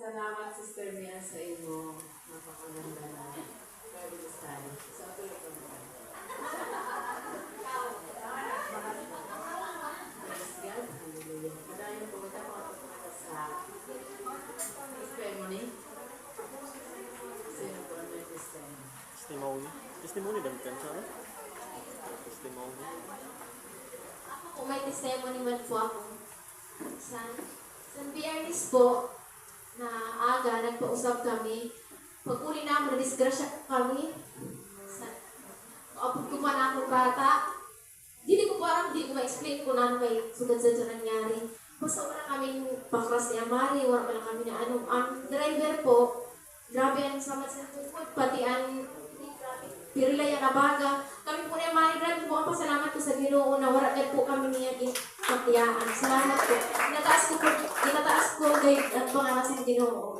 Salamat, Sister Mia, sa imo. Napakaganda na Bible study. Sa ito yung pagkakas. Praise God. Hallelujah. Madayon po kita makapagpunta sa testimony. Sino po ang may testimony? Testimony. Testimony ba ito? Sana? Testimony. Kung may testimony man po ako, sa Biyernes po, na aga, nagpausap kami. Pag uli namin, na-disgrasya kami. Kapag kuma na akong bata, hindi ko parang, hindi ko ma-explain kung ano may sugad-sugad na nangyari. Basta wala kaming pakras ni Amari, wala pala kami na ano. Ang driver po, grabe ang sama sa tukod, pati ang pirila yan na baga. Kami po ni Amari, grabe po ang pasalamat ko sa Ginoo na wala po kami niya patiyaan. Salamat po. Ginataas ko kay ang pangalan sa Ginoo.